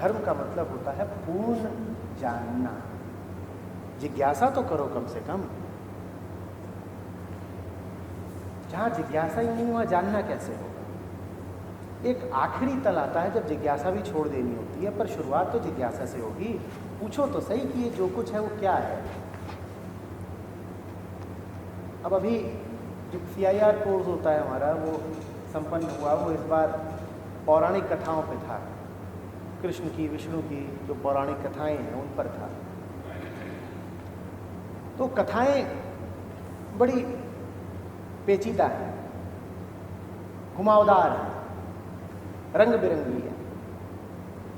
धर्म का मतलब होता है पूर्ण जानना। जिज्ञासा तो करो कम से कम। जहां जिज्ञासा ही नहीं वहां जानना कैसे होगा? एक आखिरी तल आता है जब जिज्ञासा भी छोड़ देनी होती है, पर शुरुआत तो जिज्ञासा से होगी। पूछो तो सही कि ये जो कुछ है वो क्या है। अब अभी जो CIR कोर्स होता है हमारा, वो संपन्न हुआ, वो इस बार पौराणिक कथाओं पे था। कृष्ण की, विष्णु की जो पौराणिक कथाएं हैं उन पर था। तो कथाएं बड़ी पेचीदा हैं, घुमावदार हैं, रंग बिरंगी है,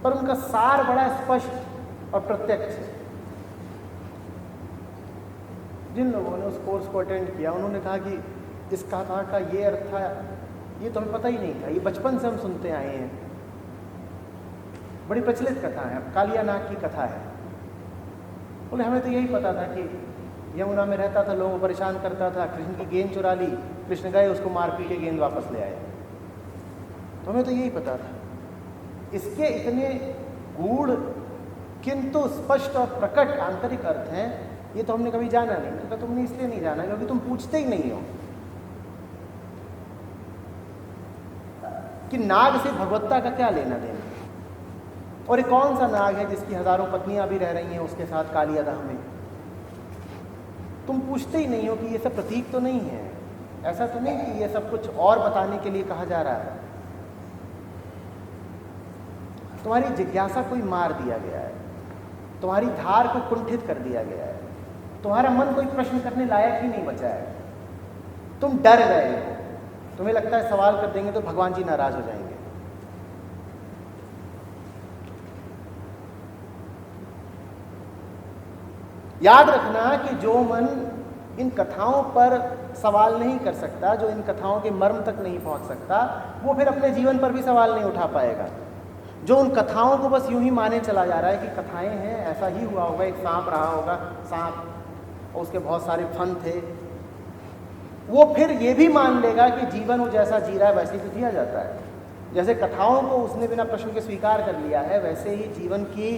पर उनका सार बड़ा स्पष्ट और प्रत्यक्ष है। जिन लोगों ने उस कोर्स को अटेंड किया उन्होंने कहा कि इस कथा का ये अर्थ था, ये तो हमें पता ही नहीं था, ये बचपन से हम सुनते आए हैं। बड़ी प्रचलित कथा है, अब कालिया नाग की कथा है। बोले हमें तो यही पता था कि यमुना में रहता था, लोगों को परेशान करता था, कृष्ण की गेंद चुरा ली, कृष्ण गए उसको मार पीट के गेंद वापस ले आए, तो हमें तो यही पता था। इसके इतने गूढ़ किंतु स्पष्ट और प्रकट आंतरिक अर्थ हैं, ये तो हमने कभी जाना नहीं। क्योंकि तुमने इसलिए नहीं जाना क्योंकि तुम पूछते ही नहीं हो कि नाग से भगवत्ता का क्या लेना देना, और ये कौन सा नाग है जिसकी हजारों पत्नियां भी रह रही हैं उसके साथ कालियादह में। तुम पूछते ही नहीं हो कि ये सब प्रतीक तो नहीं है, ऐसा तो नहीं कि ये सब कुछ और बताने के लिए कहा जा रहा है। तुम्हारी जिज्ञासा को ही मार दिया गया है, तुम्हारी धार को कुंठित कर दिया गया है, तुम्हारा मन कोई प्रश्न करने लायक ही नहीं बचा है। तुम डर गए हो, तुम्हें लगता है सवाल कर देंगे तो भगवान जी नाराज हो जाएंगे। याद रखना कि जो मन इन कथाओं पर सवाल नहीं कर सकता, जो इन कथाओं के मर्म तक नहीं पहुंच सकता, वो फिर अपने जीवन पर भी सवाल नहीं उठा पाएगा। जो उन कथाओं को बस यूं ही माने चला जा रहा है कि कथाएं हैं, ऐसा ही हुआ होगा, एक सांप रहा होगा, सांप और उसके बहुत सारे फन थे, वो फिर ये भी मान लेगा कि जीवन वो जैसा जी रहा है वैसे ही तो जिया जाता है। जैसे कथाओं को उसने बिना प्रश्न के स्वीकार कर लिया है, वैसे ही जीवन की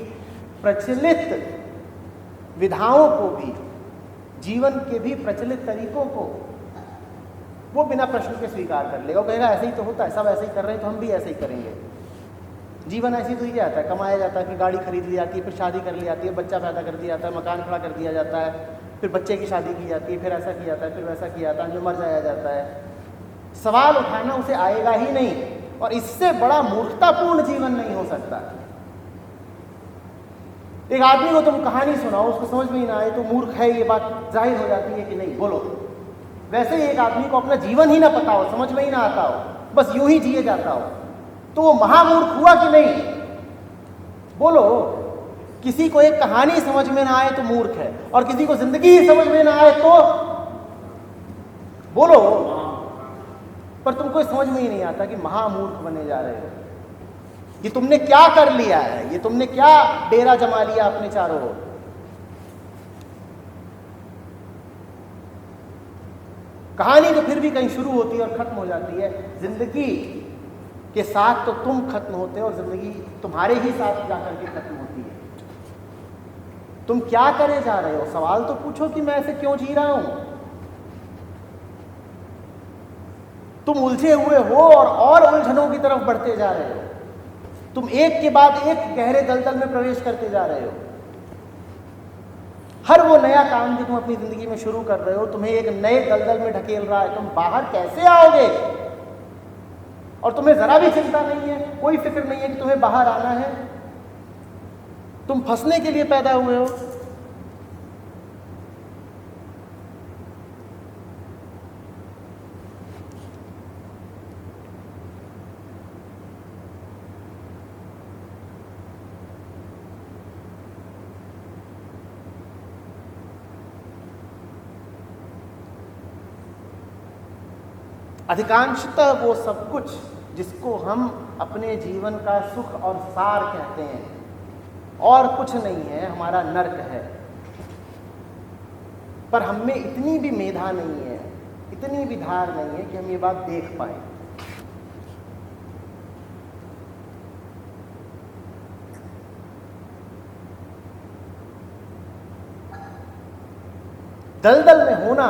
प्रचलित विधाओं को भी, जीवन के भी प्रचलित तरीकों को वो बिना प्रश्न के स्वीकार कर लेगा। वो कहेगा ऐसे ही तो होता है, सब ऐसे ही कर रहे हैं तो हम भी ऐसे ही करेंगे। जीवन ऐसे ही तो ही जाता है, कमाया जाता है, फिर गाड़ी खरीद ली जाती है, फिर शादी कर ली जाती है, बच्चा पैदा कर दिया जाता है, मकान खड़ा कर दिया जाता है, फिर बच्चे की शादी की जाती है, फिर ऐसा किया जाता है, फिर वैसा किया जाता है, जो मर जाया जाता है। सवाल उठाना उसे आएगा ही नहीं, और इससे बड़ा मूर्खतापूर्ण जीवन नहीं हो सकता। एक आदमी को तुम कहानी सुनाओ, उसको समझ में ही ना आए तो मूर्ख है, ये बात जाहिर हो जाती है कि नहीं, बोलो। वैसे ही एक आदमी को अपना जीवन ही ना पता हो, समझ में ही ना आता हो, बस यूं ही जिए जाता हो, तो वो महामूर्ख हुआ कि नहीं, बोलो। किसी को एक कहानी समझ में ना आए तो मूर्ख है, और किसी को जिंदगी ही समझ में ना आए तो बोलो। पर तुमको समझ में ही नहीं आता कि महामूर्ख बने जा रहे हो। ये तुमने क्या कर लिया है, ये तुमने क्या डेरा जमा लिया अपने चारों ओर। कहानी तो फिर भी कहीं शुरू होती है और खत्म हो जाती है। जिंदगी के साथ तो तुम खत्म होते हो और जिंदगी तुम्हारे ही साथ जाकर के खत्म होती है। तुम क्या करे जा रहे हो? सवाल तो पूछो कि मैं ऐसे क्यों जी रहा हूं। तुम उलझे हुए हो और उलझनों की तरफ बढ़ते जा रहे हो। तुम एक के बाद एक गहरे दलदल में प्रवेश करते जा रहे हो। हर वो नया काम जो तुम अपनी जिंदगी में शुरू कर रहे हो तुम्हें एक नए दलदल में ढकेल रहा है। तुम बाहर कैसे आओगे? और तुम्हें जरा भी चिंता नहीं है, कोई फिक्र नहीं है कि तुम्हें बाहर आना है। तुम फंसने के लिए पैदा हुए हो। अधिकांशतः वो सब कुछ जिसको हम अपने जीवन का सुख और सार कहते हैं और कुछ नहीं है, हमारा नर्क है। पर हम में इतनी भी मेधा नहीं है, इतनी भी धार नहीं है कि हम ये बात देख पाए। दलदल में होना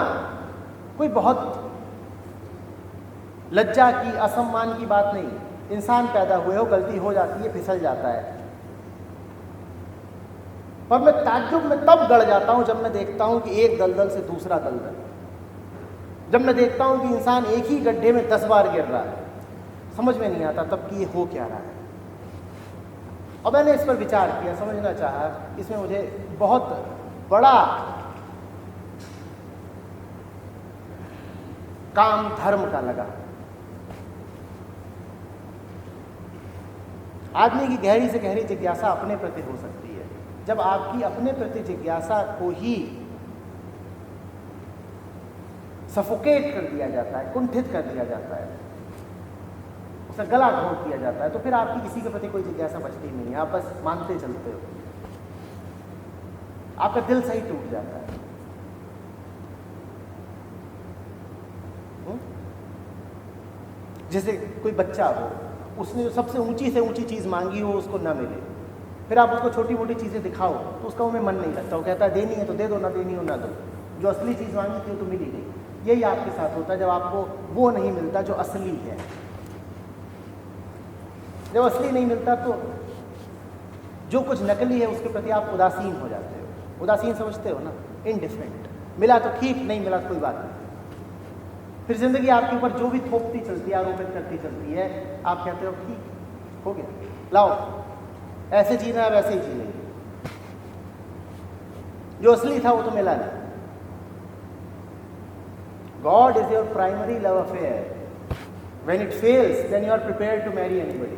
कोई बहुत लज्जा की, असम्मान की बात नहीं। इंसान पैदा हुए हो, गलती हो जाती है, फिसल जाता है। पर मैं ताज्जुब में तब गड़ जाता हूं जब मैं देखता हूं कि एक दलदल से दूसरा दलदल, जब मैं देखता हूं कि इंसान एक ही गड्ढे में 10 बार गिर रहा है। समझ में नहीं आता तब कि ये हो क्या रहा है। और मैंने इस पर विचार किया, समझना चाहा। इसमें मुझे बहुत बड़ा काम धर्म का लगा। आदमी की गहरी से गहरी जिज्ञासा अपने प्रति हो सकती है। जब आपकी अपने प्रति जिज्ञासा को ही सफोकेट कर दिया जाता है, कुंठित कर दिया जाता है, उसे गला घोंट दिया जाता है, तो फिर आपकी किसी के प्रति कोई जिज्ञासा बचती नहीं है। आप बस मानते चलते हो, आपका दिल सही टूट जाता है। जैसे कोई बच्चा हो, उसने जो सबसे ऊंची से ऊंची चीज़ मांगी हो, उसको ना मिले, फिर आप उसको छोटी मोटी चीज़ें दिखाओ तो उसका उनमें मन नहीं लगता। वो कहता है देनी है तो दे दो, ना देनी हो ना दो। जो असली चीज़ मांगी थी वो तो मिली नहीं। यही आपके साथ होता है जब आपको वो नहीं मिलता जो असली है। जब असली नहीं मिलता तो जो कुछ नकली है उसके प्रति आप उदासीन हो जाते हो। उदासीन समझते हो ना, इनडिफरेंट। मिला तो ठीक, नहीं मिला तो कोई बात नहीं। फिर जिंदगी आपके ऊपर जो भी थोपती चलती है, आरोपित करती चलती है, आप कहते हो ठीक हो गया, लाओ ऐसे जीना है वैसे ही जी लेंगे। जो असली था वो तो मिला नहीं। God is your primary love affair. When it fails then you are prepared to marry anybody.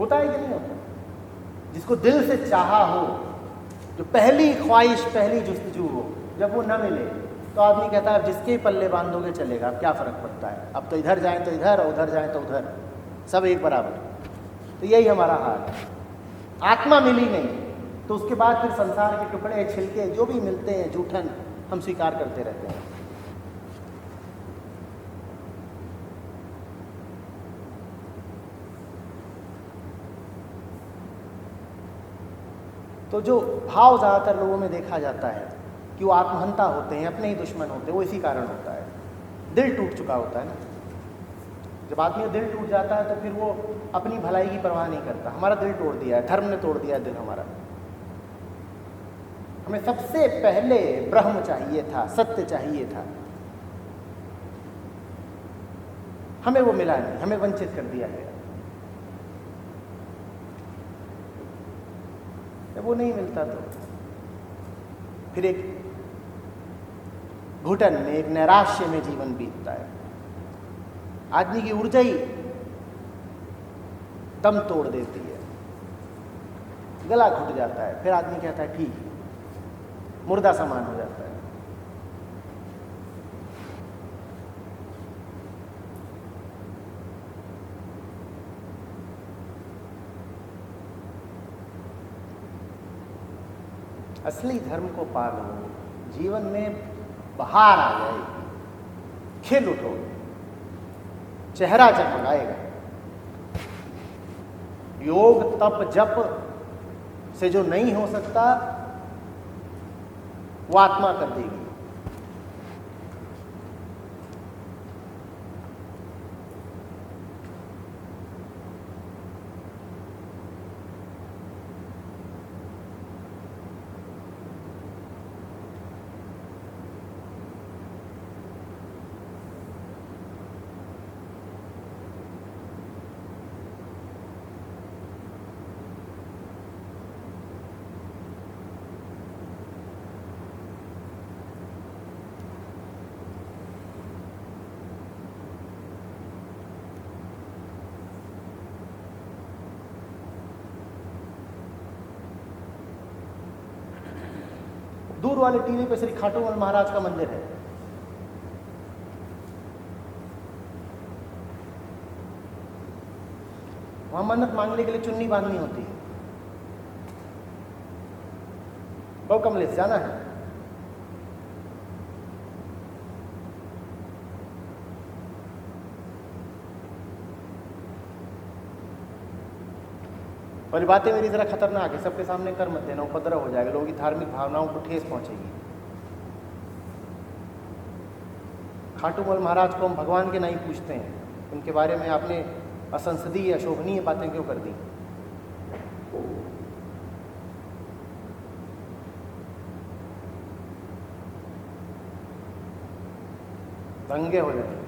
होता है कि नहीं होता? जिसको दिल से चाहा हो, जो पहली ख्वाहिश, पहली जुस्तजू हो, जब वो ना मिले तो आदमी कहता है अब जिसके पल्ले बांधोगे चलेगा, अब क्या फ़र्क पड़ता है, अब तो इधर जाएं तो इधर और उधर जाएं तो उधर, सब एक बराबर। तो यही हमारा हाल है। आत्मा मिली नहीं तो उसके बाद फिर संसार के टुकड़े, छिलके जो भी मिलते हैं, जूठन, हम स्वीकार करते रहते हैं। तो जो भाव ज़्यादातर लोगों में देखा जाता है कि वो आत्महंता होते हैं, अपने ही दुश्मन होते हैं, वो इसी कारण होता है। दिल टूट चुका होता है ना। जब आदमी का दिल टूट जाता है तो फिर वो अपनी भलाई की परवाह नहीं करता। हमारा दिल तोड़ दिया है, धर्म ने तोड़ दिया है दिल हमारा। हमें सबसे पहले ब्रह्म चाहिए था, सत्य चाहिए था, हमें वो मिला नहीं, हमें वंचित कर दिया गया। जब वो नहीं मिलता तो फिर एक घुटन में, एक नैराश्य में जीवन बीतता है। आदमी की ऊर्जा ही दम तोड़ देती है, गला घुट जाता है। फिर आदमी कहता है ठीक, मुर्दा समान हो जाता है। असली धर्म को पालो, जीवन में बहार आ जाएगी, खिल उठो, चेहरा जगमगाएगा। योग तप जप से जो नहीं हो सकता वो आत्मा कर देगी। दूर वाले टीले पे श्री खाटूवाल महाराज का मंदिर है। वहां मन्नत मांगने के लिए चुन्नी बांधनी होती है। बहु कमलेश जाना है। और ये बातें मेरी ज़रा खतरनाक है, सबके सामने कर मत देना, उपद्रव हो जाएगा, लोगों की धार्मिक भावनाओं को ठेस पहुंचेगी। खाटूमल महाराज को हम भगवान के नहीं पूछते हैं, उनके बारे में आपने असंसदीय अशोभनीय बातें क्यों कर दी? दंगे हो जाएंगे।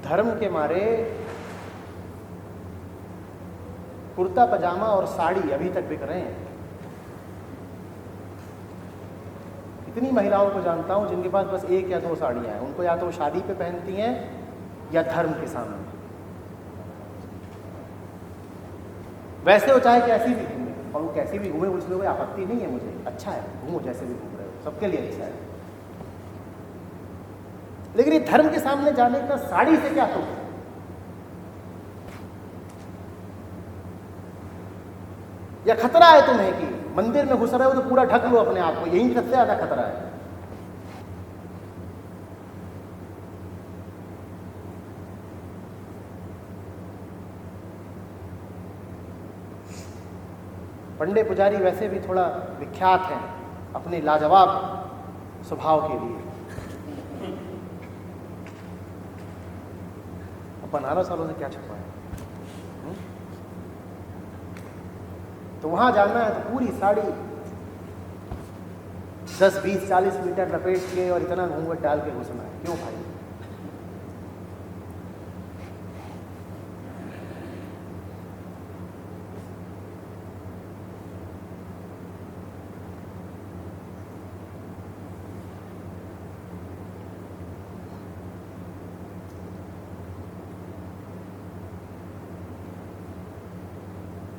धर्म के मारे कुर्ता पजामा और साड़ी अभी तक बिक रहे हैं। इतनी महिलाओं को जानता हूं जिनके पास बस 1 या 2 साड़ियां हैं, उनको या तो वो शादी पे पहनती हैं या धर्म के सामने। वैसे वो चाहे कैसी भी घूमे, और वो कैसी भी घूमे उसमें कोई आपत्ति नहीं है, मुझे अच्छा है, घूमो जैसे भी घूम रहे हो, सबके लिए अच्छा है। लेकिन ये धर्म के सामने जाने का साड़ी से क्या तुम? या खतरा है तुम्हें कि मंदिर में घुस रहे हो तो पूरा ढक लो अपने आप को, यही सबसे ज्यादा खतरा है। पंडे पुजारी वैसे भी थोड़ा विख्यात हैं अपने लाजवाब स्वभाव के लिए। 15 सालों से क्या छुपा है? तो वहां जाना है तो पूरी साड़ी 10, 20, 40 मीटर लपेट के और इतना घूंघट डाल के घुसना है। क्यों भाई?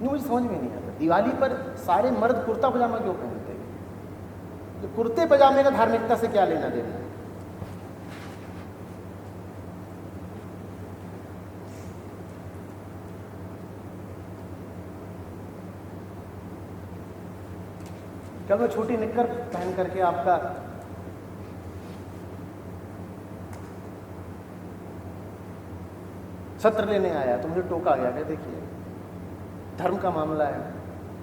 मुझे समझ में नहीं आता, दिवाली पर सारे मर्द कुर्ता पजामा क्यों पहनते हैं? तो कुर्ते पजामे का धार्मिकता से क्या लेना देना है? कल मैं छोटी निक्कर पहन करके आपका सत्र लेने आया तो मुझे टोका गया कि देखिए धर्म का मामला है,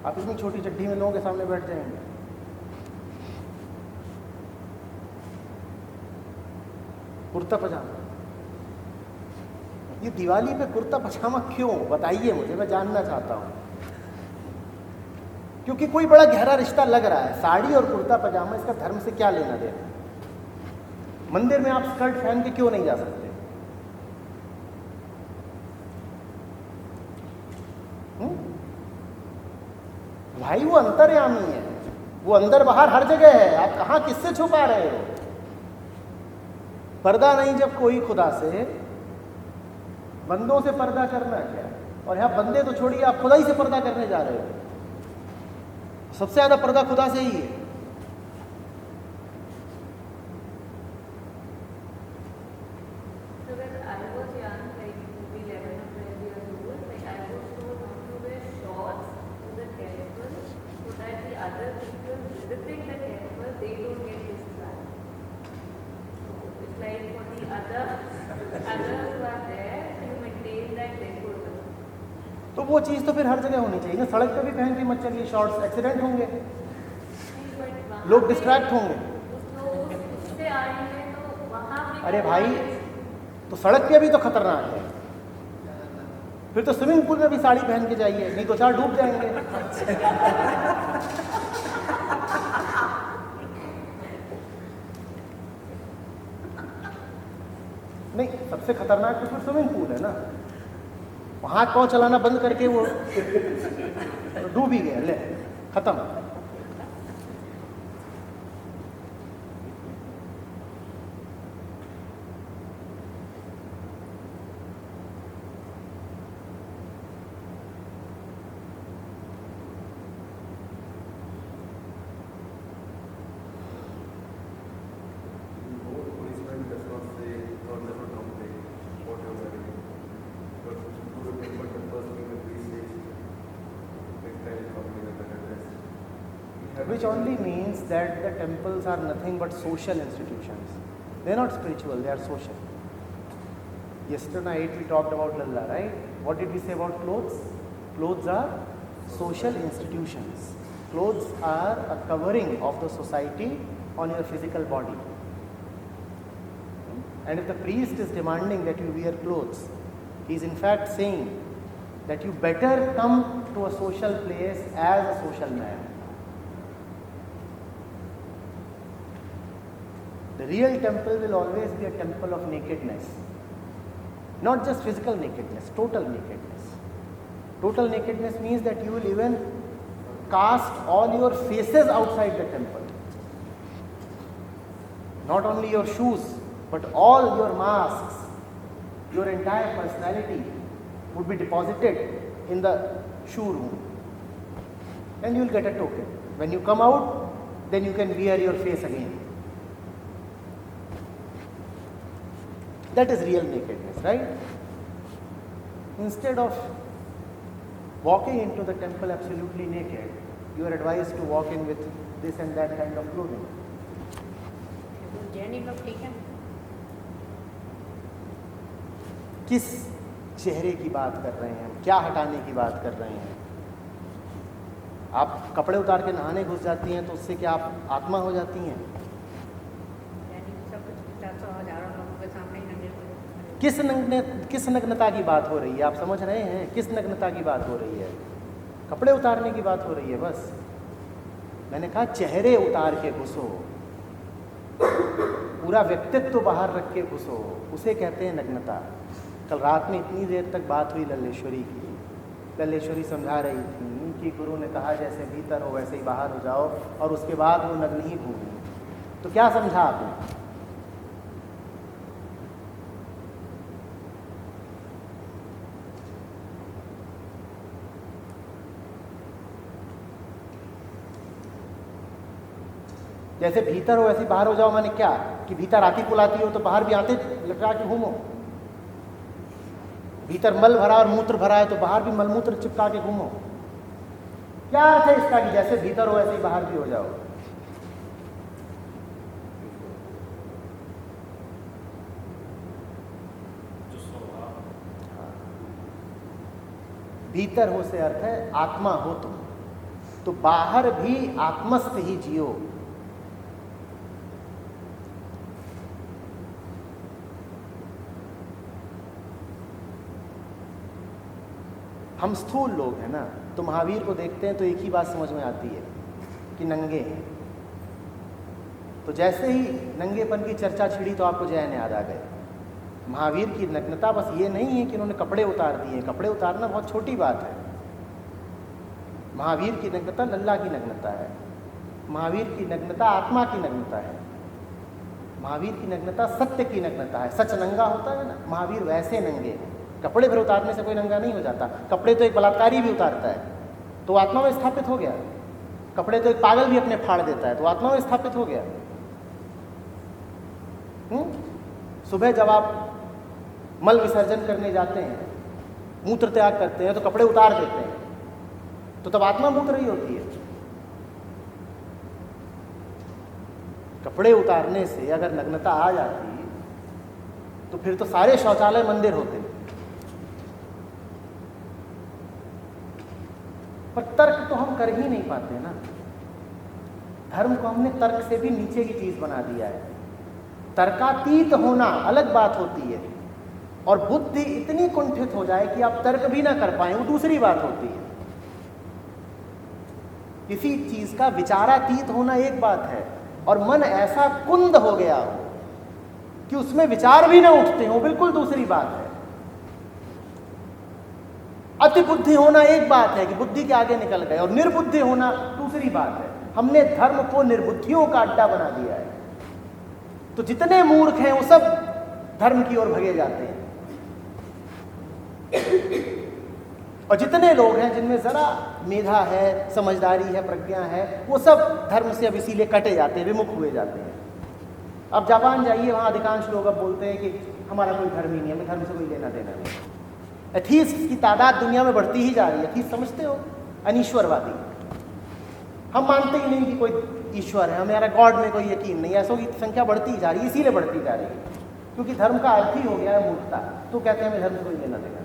आप इतनी छोटी चड्डी में लोगों के सामने बैठ जाएंगे। कुर्ता पजामा, ये दिवाली पे कुर्ता पजामा क्यों? बताइए मुझे, मैं जानना चाहता हूं। क्योंकि कोई बड़ा गहरा रिश्ता लग रहा है। साड़ी और कुर्ता पजामा, इसका धर्म से क्या लेना देना? मंदिर में आप स्कर्ट पहन के क्यों नहीं जा सकते? भाई वो अंतर्यामी है, वो अंदर बाहर हर जगह है, आप कहां किससे छुपा रहे हो? पर्दा नहीं जब कोई खुदा से, बंदों से पर्दा करना क्या? और यहां बंदे तो छोड़िए, आप खुदा ही से पर्दा करने जा रहे हो। सबसे ज्यादा पर्दा खुदा से ही है। तो वो चीज़ तो फिर हर जगह होनी चाहिए ना। सड़क पे भी पहन के मत चलिए शॉर्ट्स, एक्सीडेंट होंगे, लोग डिस्ट्रैक्ट होंगे। अरे भाई, तो सड़क पे भी तो खतरनाक है, फिर तो स्विमिंग पूल में भी साड़ी पहन के जाइए, नहीं तो 4 डूब जाएंगे। नहीं, सबसे खतरनाक तो फिर स्विमिंग पूल है ना, हाथ पांव चलाना बंद करके वो डूब ही गया, ले खत्म। which only means that the temples are nothing but social institutions. They are not spiritual, they are social. Yesterday night we talked about Lalla, right? What did we say about clothes? Clothes are social institutions. Clothes are a covering of the society on your physical body. And if the priest is demanding that you wear clothes, he is in fact saying that you better come to a social place as a social man. The real temple will always be a temple of nakedness. Not just physical nakedness, total nakedness. Total nakedness means that you will even cast all your faces outside the temple. Not only your shoes, but all your masks, your entire personality would be deposited in the shoe room. And you will get a token. When you come out, then you can wear your face again. That is real nakedness, right? Instead of walking into the temple absolutely naked, you are advised to walk in with this and that kind of clothing. जैनी लोग ठीक है? किस चेहरे की बात कर रहे हैं, क्या हटाने की बात कर रहे हैं? आप कपड़े उतार के नहाने घुस जाती हैं तो उससे क्या आप आत्मा हो जाती हैं? सब कुछ 400 हजारों लोगों के सामने ही नंगे किस नग्नता की बात हो रही है? आप समझ रहे हैं किस नग्नता की बात हो रही है? कपड़े उतारने की बात हो रही है बस। मैंने कहा चेहरे उतार के घुसो, पूरा व्यक्तित्व बाहर रख के घुसो, उसे कहते हैं नग्नता। कल रात में इतनी देर तक बात हुई लल्लेश्वरी की। लल्लेश्वरी समझा रही थी कि गुरु ने कहा जैसे भीतर हो वैसे ही बाहर हो जाओ, और उसके बाद वो नग्न ही घूमी। तो क्या समझा आपने? जैसे भीतर हो वैसे बाहर हो जाओ, माने क्या कि भीतर आती कुलाती हो तो बाहर भी आते लटका के घूमो। भीतर मल भरा और मूत्र भरा है तो बाहर भी मलमूत्र चिपका के घूमो। क्या अर्थ है इसका कि जैसे भीतर हो वैसे ही बाहर भी हो जाओ? भीतर हो से अर्थ है आत्मा हो तुम, तो बाहर भी आत्मस्थ ही जियो। हम स्थूल लोग हैं ना, तो महावीर को देखते हैं तो एक ही बात समझ में आती है कि नंगे हैं। तो जैसे ही नंगेपन की चर्चा छिड़ी तो आपको जैन याद आ गए। महावीर की नग्नता बस ये नहीं है कि उन्होंने कपड़े उतार दिए। कपड़े उतारना बहुत छोटी बात है। महावीर की नग्नता लल्ला की नग्नता है। महावीर की नग्नता आत्मा की नग्नता है। महावीर की नग्नता सत्य की नग्नता है। सच नंगा होता है ना, महावीर वैसे नंगे हैं। कपड़े भर उतारने से कोई नंगा नहीं हो जाता। कपड़े तो एक बलात्कारी भी उतारता है तो आत्मा में स्थापित हो गया। कपड़े तो एक पागल भी अपने फाड़ देता है तो आत्मा में स्थापित हो गया। सुबह जब आप मल विसर्जन करने जाते हैं, मूत्र त्याग करते हैं तो कपड़े उतार देते हैं, तो तब आत्मा मूत्र रही होती है। कपड़े उतारने से अगर नग्नता आ जाती तो फिर तो सारे शौचालय मंदिर होते। पर तर्क तो हम कर ही नहीं पाते ना। धर्म को हमने तर्क से भी नीचे की चीज बना दिया है। तर्कातीत होना अलग बात होती है, और बुद्धि इतनी कुंठित हो जाए कि आप तर्क भी ना कर पाए, वो दूसरी बात होती है। किसी चीज का विचारातीत होना एक बात है, और मन ऐसा कुंद हो गया हो कि उसमें विचार भी ना उठते हो, बिल्कुल दूसरी बात है। अति बुद्धि होना एक बात है कि बुद्धि के आगे निकल गए, और निर्बुद्धि होना दूसरी बात है। हमने धर्म को निर्बुद्धियों का अड्डा बना दिया है, तो जितने मूर्ख हैं वो सब धर्म की ओर भगे जाते हैं, और जितने लोग हैं जिनमें जरा मेधा है, समझदारी है, प्रज्ञा है, वो सब धर्म से अब इसीलिए कटे जाते हैं, विमुख हुए जाते हैं। अब जापान जाइए, वहाँ अधिकांश लोग अब बोलते हैं कि हमारा कोई धर्म ही नहीं है, हमें धर्म से कोई लेना देना नहीं। एथीस्ट की तादाद दुनिया में बढ़ती ही जा रही है। एथीस्ट समझते हो? अनीश्वरवादी। हम मानते ही नहीं कि कोई ईश्वर है, हमारा गॉड में कोई यकीन नहीं, ऐसों की संख्या बढ़ती ही जा रही है, इसीलिए बढ़ती जा रही है क्योंकि धर्म का अर्थ ही हो गया है मूर्खता। तो कहते हैं हमें धर्म से कोई लेना देना